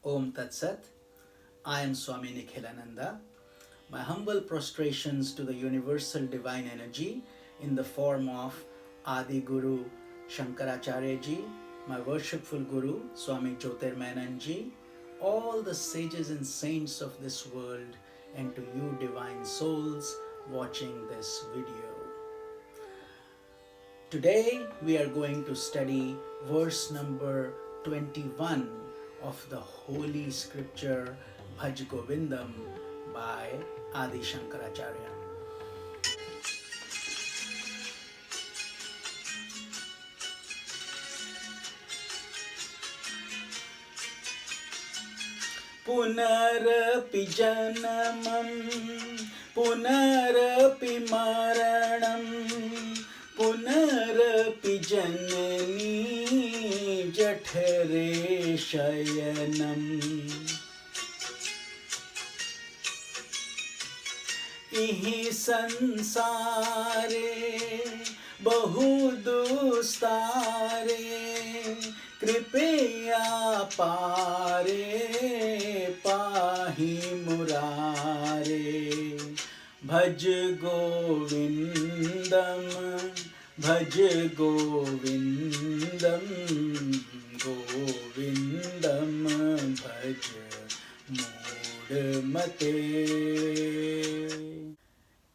Om Tat Sat. I am Swami Nikhilananda. My humble prostrations to the universal divine energy in the form of Adi Guru Shankaracharya ji, my worshipful Guru Swami Jyotirmayanand ji, all the sages and saints of this world, and to you divine souls watching this video. Today we are going to study verse number 21 of the holy scripture Bhaja Govindam by Adi Shankaracharya. Punarapi janamam, punarapi maranam, punarapi janani jathare shayanam. इहि संसारे बहु दुस्तारे कृपया पारे पाहि मुरारे भज गोविंदम भज गोविंदम गोविंदम भज मूढ़मते.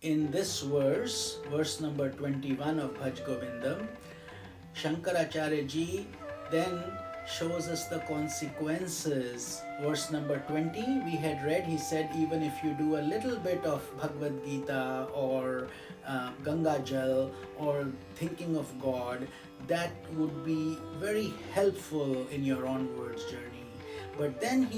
In this verse, verse number 21 of Bhaja Govindam, Shankaracharya ji then shows us the consequences. Verse number 20, we had read, he said, even if you do a little bit of Bhagavad Gita or Ganga Jal or thinking of God, that would be very helpful in your onwards journey. But then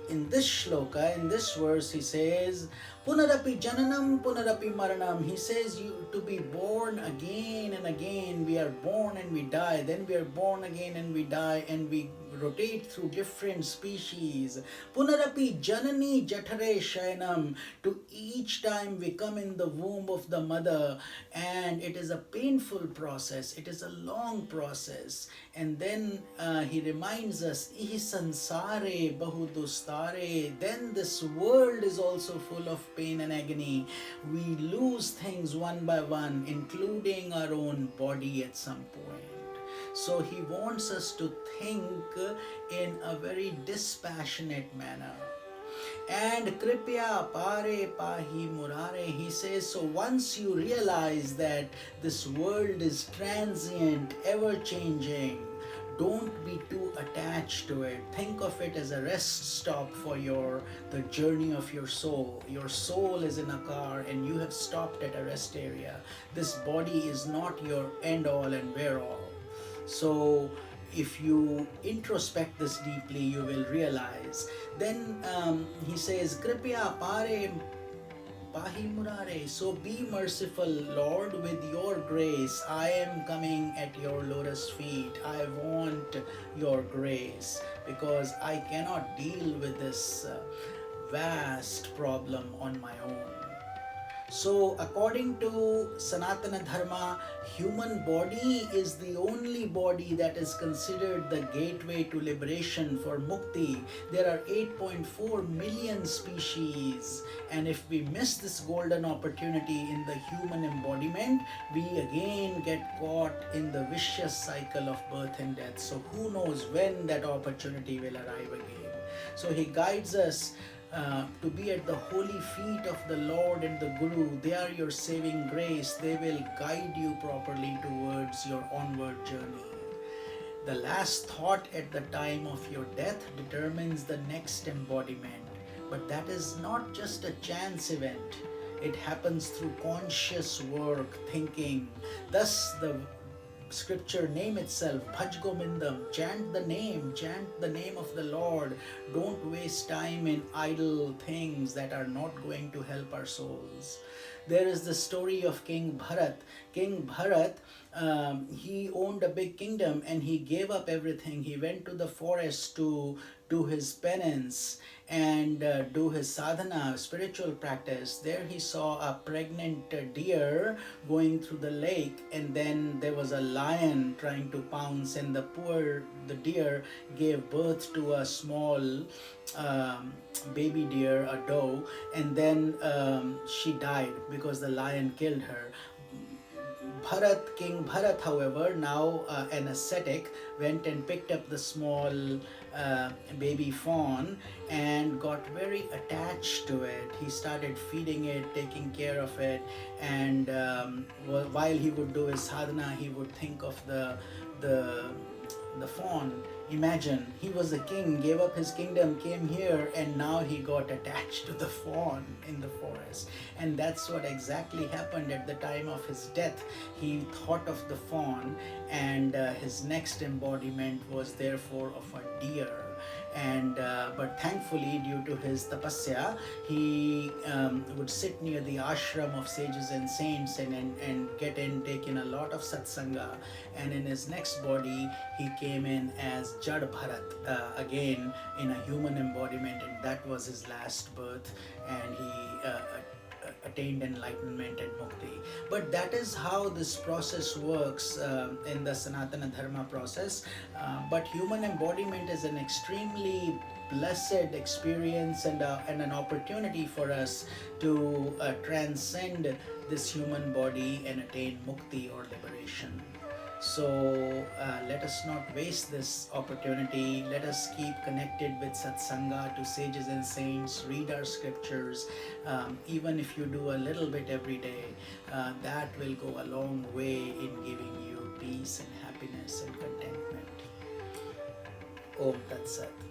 in this shloka, in this verse, he says, Punarapi jananam, punarapi maranam. He says to be born again and again. We are born and we die. Then we are born again and we die, and we rotate through different species. Punarapi janani jathare shayanam. To each time we come in the womb of the mother, and it is a painful process. It is a long process. And then he reminds us, Ihi sansare bahu dustare. Then this world is also full of pain and agony. We lose things one by one, including our own body at some point. So he wants us to think in a very dispassionate manner. And kripya pare pahi murare, he says, so once you realize that this world is transient, ever changing, don't be too attached to it. Think of it as a rest stop for the journey of your soul. Your soul is in a car and you have stopped at a rest area. This body is not your end all and where all. So if you introspect this deeply, you will realize. Then he says, Kripya pare pahi murare. So be merciful, Lord, with your grace. I am coming at your lotus feet. I want your grace because I cannot deal with this vast problem on my own. So according to Sanatana Dharma, human body is the only body that is considered the gateway to liberation for mukti. There are 8.4 million species, and if we miss this golden opportunity in the human embodiment, we again get caught in the vicious cycle of birth and death. So who knows when that opportunity will arrive again. So he guides us to be at the holy feet of the Lord and the Guru. They are your saving grace. They will guide you properly towards your onward journey. The last thought at the time of your death determines the next embodiment. But that is not just a chance event. It happens through conscious work, thinking. Thus the scripture name itself, Bhaja Govindam, chant the name of the Lord. Don't waste time in idle things that are not going to help our souls. there is the story of King Bharat. King Bharat, he owned a big kingdom and he gave up everything. He went to the forest to do his penance and do his sadhana, spiritual practice. There he saw a pregnant deer going through the lake, and then there was a lion trying to pounce, and the deer gave birth to a small baby deer, a doe, and then she died because the lion killed her. King Bharat, however, now an ascetic, went and picked up the small baby fawn and got very attached to it. He started feeding it, taking care of it, and while he would do his sadhana, he would think of the fawn. Imagine, he was a king, gave up his kingdom, came here, and now he got attached to the fawn in the forest. And that's what exactly happened at the time of his death. He thought of the fawn, and his next embodiment was therefore of a deer. And but thankfully, due to his tapasya, he would sit near the ashram of sages and saints and take in a lot of satsanga. And in his next body, he came in as Jad Bharat, again in a human embodiment, and that was his last birth, and he attained enlightenment and mukti. But that is how this process works in the Sanatana Dharma process. But human embodiment is an extremely blessed experience and an opportunity for us to transcend this human body and attain mukti or liberation. So let us not waste this opportunity. Let us keep connected with satsanga, to sages and saints, read our scriptures. Even if you do a little bit every day, that will go a long way in giving you peace and happiness and contentment. Om Tat Sat.